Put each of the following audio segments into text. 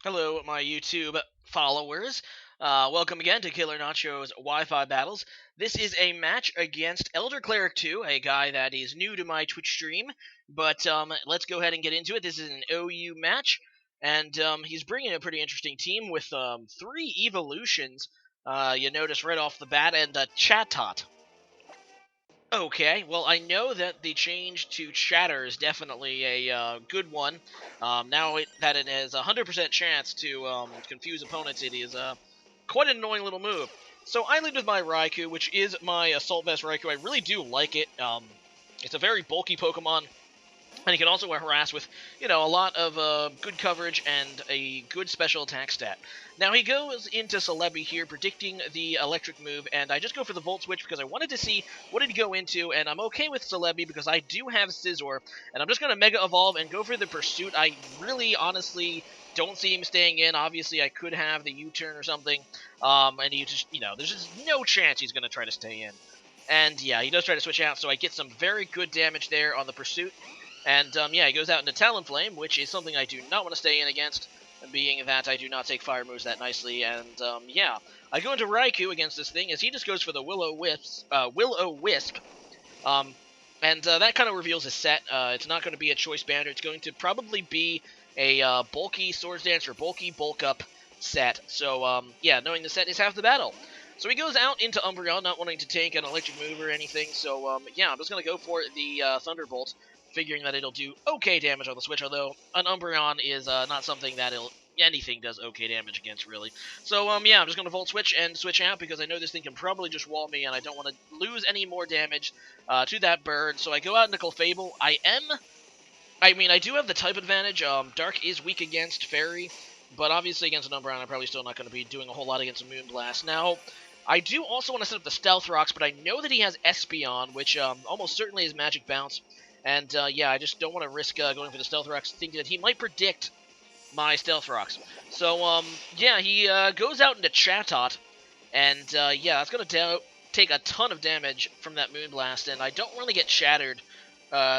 Hello, my YouTube followers. Welcome again to Killer Nacho's Wi-Fi battles. This is a match against eldercleric2, a guy that is new to my Twitch stream. But let's go ahead and get into it. This is an OU match, and he's bringing a pretty interesting team with three Eeveelutions. You notice right off the bat, and Chatot. Okay, well, I know that the change to Shatter is definitely a good one. That it has a 100% chance to confuse opponents, it is quite an annoying little move. So I lead with my Raikou, which is my Assault Vest Raikou. I really do like it. It's a very bulky Pokemon. And he can also harass with, a lot of good coverage and a good special attack stat. Now he goes into Celebi here, predicting the electric move, and I just go for the Volt Switch because I wanted to see what he'd go into, and I'm okay with Celebi because I do have Scizor, and I'm just going to Mega Evolve and go for the Pursuit. I really, honestly, don't see him staying in. Obviously, I could have the U-turn or something, and he just, there's just no chance he's going to try to stay in. And yeah, he does try to switch out, so I get some very good damage there on the Pursuit. And yeah, he goes out into Talonflame, which is something I do not want to stay in against, being that I do not take fire moves that nicely. And yeah, I go into Raikou against this thing as he just goes for the Will-O-Wisp. That kind of reveals his set. It's not going to be a choice banner. It's going to probably be a bulky Swords Dance or bulky bulk up set. So yeah, knowing the set is half the battle. So he goes out into Umbreon, not wanting to take an electric move or anything. So yeah, I'm just going to go for the Thunderbolt, figuring that it'll do okay damage on the switch, although an Umbreon is not something that anything does okay damage against, really. So, yeah, I'm just going to Volt Switch and switch out because I know this thing can probably just wall me, and I don't want to lose any more damage to that bird. So I go out into Clefable. I do have the type advantage. Dark is weak against Fairy, but obviously against an Umbreon, I'm probably still not going to be doing a whole lot against a Moonblast. Now, I do also want to set up the Stealth Rocks, but I know that he has Espeon, which almost certainly is Magic Bounce. And yeah, I just don't want to risk going for the Stealth Rocks, thinking that he might predict my Stealth Rocks. So, yeah, he goes out into Chatot, and yeah, that's going to take a ton of damage from that Moonblast, and I don't really get shattered.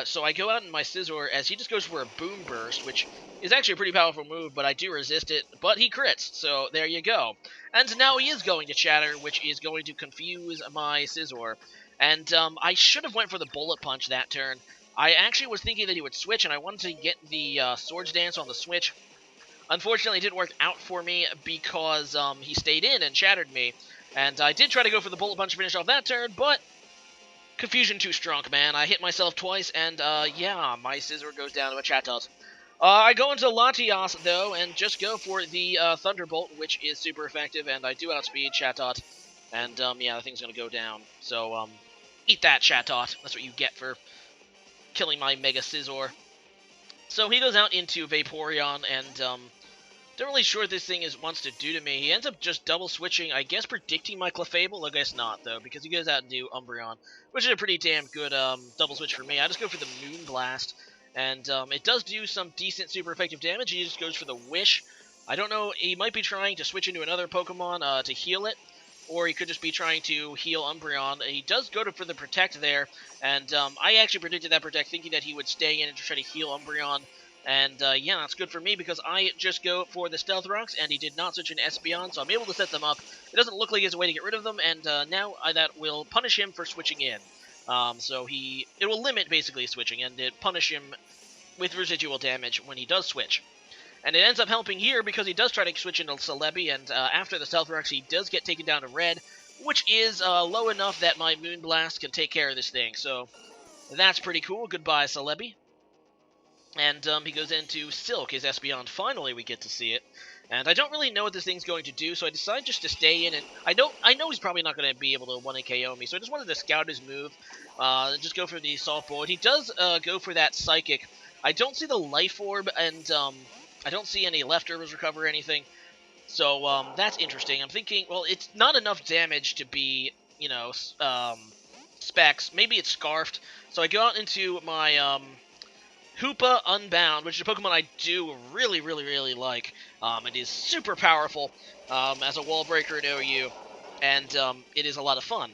So I go out in my Scizor as he just goes for a Boom Burst, which is actually a pretty powerful move, but I do resist it, but he crits, so there you go. And now he is going to Shatter, which is going to confuse my Scizor. And I should have went for the Bullet Punch that turn. I actually was thinking that he would switch, and I wanted to get the Swords Dance on the switch. Unfortunately, it didn't work out for me because he stayed in and shattered me. And I did try to go for the Bullet Punch to finish off that turn, but confusion too strong, man. I hit myself twice, and yeah, my Scizor goes down to a Chatot. I go into Latias, though, and just go for the Thunderbolt, which is super effective, and I do outspeed Chatot. And yeah, the thing's going to go down. So eat that, Chatot. That's what you get for killing my Mega Scizor. So he goes out into Vaporeon, and don't really sure what this thing wants to do to me. He ends up just double switching, I guess predicting my Clefable. I guess not, though, because he goes out and do Umbreon, which is a pretty damn good double switch for me. I just go for the Moonblast, and it does do some decent super effective damage. He just goes for the Wish. I don't know, he might be trying to switch into another Pokemon to heal it, or he could just be trying to heal Umbreon. He does go for the Protect there, and I actually predicted that Protect, thinking that he would stay in and try to heal Umbreon. And yeah, that's good for me because I just go for the Stealth Rocks, and he did not switch an Espeon, so I'm able to set them up. It doesn't look like he has a way to get rid of them, and now that will punish him for switching in. So it will limit basically switching, and it punish him with residual damage when he does switch. And it ends up helping here because he does try to switch into Celebi, and after the Stealth Rocks, he does get taken down to red, which is low enough that my Moonblast can take care of this thing. So that's pretty cool. Goodbye, Celebi. And he goes into Silk, his Espeon. Finally, we get to see it. And I don't really know what this thing's going to do, so I decide just to stay in. And I know he's probably not going to be able to 1 KO me, so I just wanted to scout his move. Just go for the Soft Board. He does go for that Psychic. I don't see the Life Orb, and I don't see any leftovers recover or anything. So that's interesting. I'm thinking, well, it's not enough damage to be, Specs. Maybe it's Scarfed. So I go out into my Hoopa-Unbuond, which is a Pokemon I do really, really, really like. It is super powerful as a wall breaker in OU, and it is a lot of fun.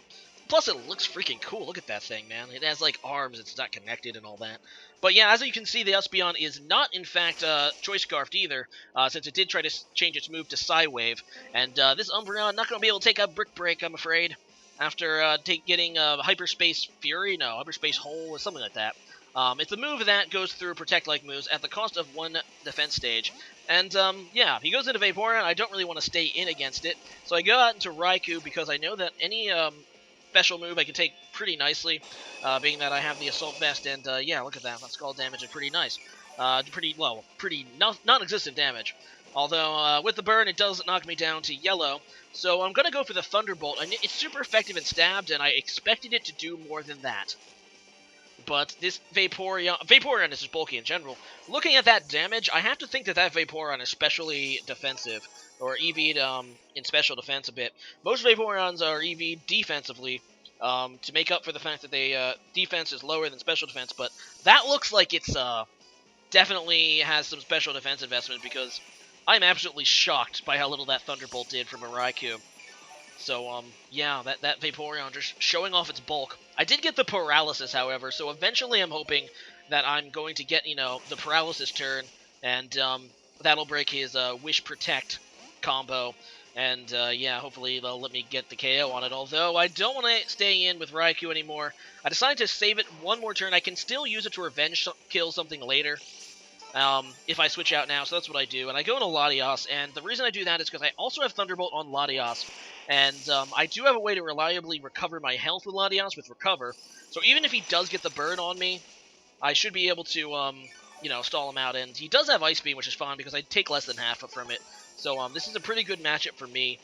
Plus, it looks freaking cool. Look at that thing, man. It has, like, arms. It's not connected and all that. But yeah, as you can see, the Espeon is not, in fact, Choice Scarfed either, since it did try to change its move to Psywave. And this Umbreon not going to be able to take out Brick Break, I'm afraid, after getting Hyperspace Fury, no, Hyperspace Hole, or something like that. It's a move that goes through Protect-like moves at the cost of 1 defense stage. And, yeah, he goes into Vaporeon. I don't really want to stay in against it, so I go out into Raikou because I know that any special move I can take pretty nicely, being that I have the Assault Vest, and yeah, look at that. That skull damage is pretty nice. Pretty low, pretty non-existent damage. Although, with the burn, it does knock me down to yellow, so I'm going to go for the Thunderbolt. And it's super effective and stabbed, and I expected it to do more than that. But this Vaporeon is just bulky in general. Looking at that damage, I have to think that Vaporeon is specially defensive, or EV'd in special defense a bit. Most Vaporeons are EV'd defensively, to make up for the fact that they defense is lower than special defense, but that looks like it's definitely has some special defense investment, because I'm absolutely shocked by how little that Thunderbolt did from a Raikou. So, yeah, that Vaporeon just showing off its bulk. I did get the Paralysis, however, so eventually I'm hoping that I'm going to get, the Paralysis turn, and that'll break his Wish Protect combo. And, yeah, hopefully they'll let me get the KO on it. Although, I don't want to stay in with Raikou anymore. I decided to save it one more turn. I can still use it to revenge kill something later, if I switch out now, so that's what I do. And I go into Latias, and the reason I do that is because I also have Thunderbolt on Latias, and I do have a way to reliably recover my health with Latias with Recover, so even if he does get the burn on me, I should be able to, stall him out. And he does have Ice Beam, which is fine, because I take less than half from it. So this is a pretty good matchup for me,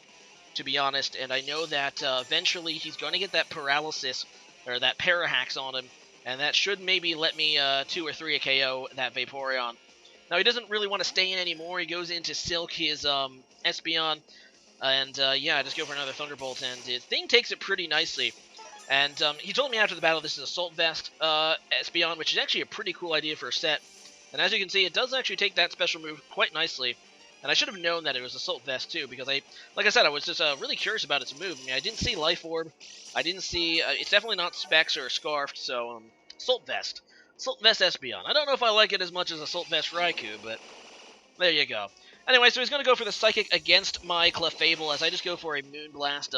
to be honest, and I know that eventually he's going to get that Paralysis, or that Parahax on him, and that should maybe let me 2 or 3 a KO that Vaporeon. Now, he doesn't really want to stay in anymore. He goes into Silk his Espeon, and yeah, I just go for another Thunderbolt, and his thing takes it pretty nicely. And he told me after the battle this is Assault Vest Espeon, which is actually a pretty cool idea for a set. And as you can see, it does actually take that special move quite nicely. And I should have known that it was Assault Vest, too, because like I said, I was just really curious about its move. I mean, I didn't see Life Orb. I didn't see, it's definitely not Specs or Scarfed, so, Assault Vest. Assault Vest Espeon. I don't know if I like it as much as Assault Vest Raikou, but there you go. Anyway, so he's going to go for the Psychic against my Clefable, as I just go for a Moonblast,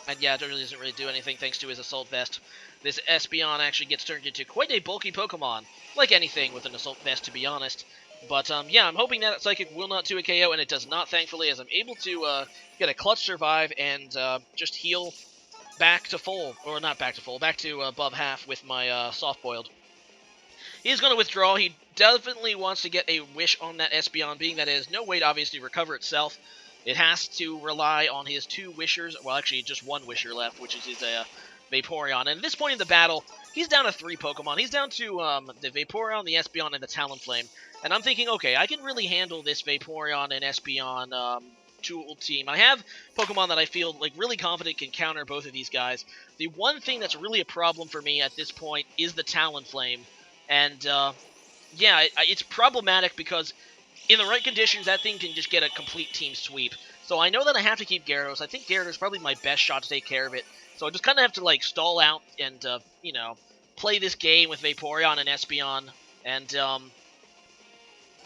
and yeah, it really doesn't really do anything thanks to his Assault Vest. This Espeon actually gets turned into quite a bulky Pokemon, like anything with an Assault Vest, to be honest. But, yeah, I'm hoping that Psychic will not do a KO, and it does not, thankfully, as I'm able to get a Clutch Survive and just heal back to full, or not back to full, back to above half with my Soft Boiled. He's going to withdraw. He definitely wants to get a Wish on that Espeon, being that it has no way to obviously recover itself. It has to rely on his 2 Wishers, well, actually, just 1 Wisher left, which is his Vaporeon. And at this point in the battle, he's down to 3 Pokemon. He's down to the Vaporeon, the Espeon, and the Talonflame. And I'm thinking, okay, I can really handle this Vaporeon and Espeon tool team. I have Pokemon that I feel like really confident can counter both of these guys. The one thing that's really a problem for me at this point is the Talonflame. And, yeah, it's problematic because in the right conditions, that thing can just get a complete team sweep. So I know that I have to keep Gyarados. I think Gyarados is probably my best shot to take care of it. So I just kind of have to, like, stall out and, play this game with Vaporeon and Espeon and,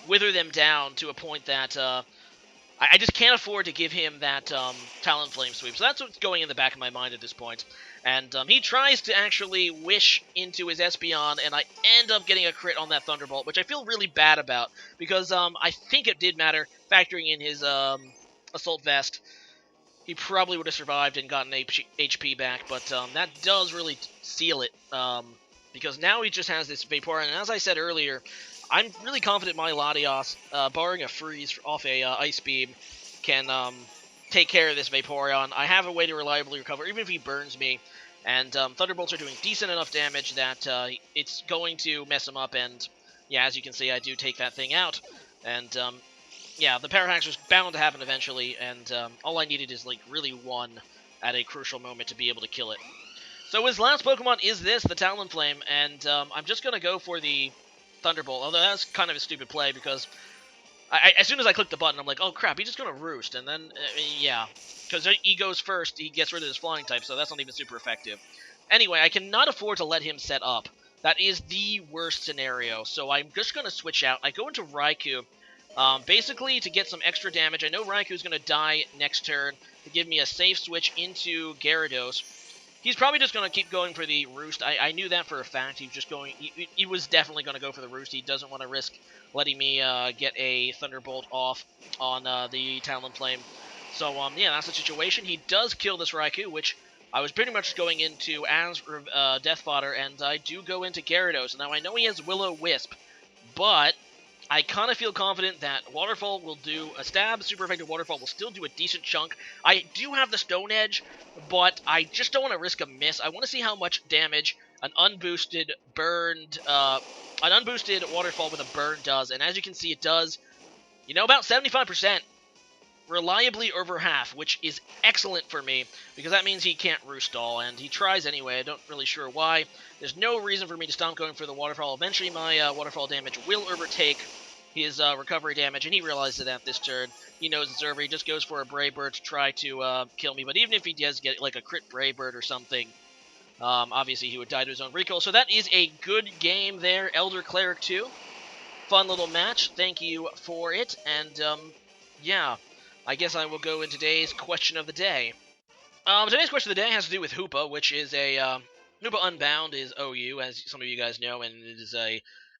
wither them down to a point that, I just can't afford to give him that Talonflame sweep. So that's what's going in the back of my mind at this point. And he tries to actually wish into his Espeon, and I end up getting a crit on that Thunderbolt, which I feel really bad about, because I think it did matter, factoring in his Assault Vest. He probably would have survived and gotten HP back, but that does really seal it, because now he just has this Vaporeon, and as I said earlier, I'm really confident my Latias, barring a freeze off a Ice Beam, can take care of this Vaporeon. I have a way to reliably recover, even if he burns me. And Thunderbolts are doing decent enough damage that it's going to mess him up. And yeah, as you can see, I do take that thing out. And yeah, the Parahax was bound to happen eventually. And all I needed is like really one at a crucial moment to be able to kill it. So his last Pokemon is this, the Talonflame. And I'm just going to go for the Thunderbolt, although that's kind of a stupid play because as soon as I click the button, I'm like, oh crap, he's just going to Roost, and then, yeah, because he goes first, he gets rid of his Flying type, so that's not even super effective. Anyway, I cannot afford to let him set up, That is the worst scenario. So I'm just going to switch out. I go into Raikou, basically to get some extra damage. I know Raikou's going to die next turn to give me a safe switch into Gyarados. He's probably just going to keep going for the Roost. I knew that for a fact. He was just going. He was definitely going to go for the Roost. He doesn't want to risk letting me get a Thunderbolt off on the Talonflame. So yeah, that's the situation. He does kill this Raikou, which I was pretty much going into as Death Fodder, and I do go into Gyarados. Now I know he has Will-O-Wisp, but I kind of feel confident that Waterfall will do a stab. Super Effective Waterfall will still do a decent chunk. I do have the Stone Edge, but I just don't want to risk a miss. I want to see how much damage an unboosted Waterfall with a burn does. And as you can see, it does, about 75%. Reliably over half, which is excellent for me, because that means he can't Roost All, and he tries anyway. I don't really sure why. There's no reason for me to stop going for the Waterfall. Eventually, my Waterfall damage will overtake his recovery damage, and he realizes that this turn. He knows it's over. He just goes for a Brave Bird to try to kill me, but even if he does get like a crit Brave Bird or something, obviously he would die to his own recoil. So that is a good game there, eldercleric2. Fun little match. Thank you for it, and yeah. I guess I will go in today's question of the day. Today's question of the day has to do with Hoopa, which is a Hoopa-Unbound is OU, as some of you guys know, and it is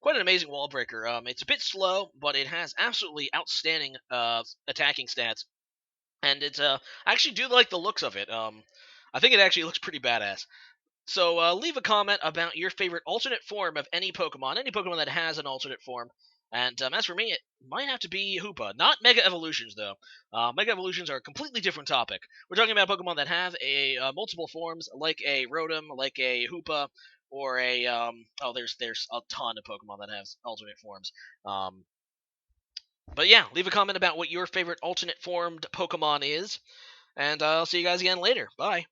quite an amazing wall breaker. It's a bit slow, but it has absolutely outstanding attacking stats, and it's I actually do like the looks of it. I think it actually looks pretty badass. So leave a comment about your favorite alternate form of any Pokemon that has an alternate form. And as for me, it might have to be Hoopa. Not Mega Evolutions, though. Mega Evolutions are a completely different topic. We're talking about Pokemon that have a multiple forms, like a Rotom, like a Hoopa, or a there's a ton of Pokemon that have alternate forms. But yeah, leave a comment about what your favorite alternate formed Pokemon is, and I'll see you guys again later. Bye.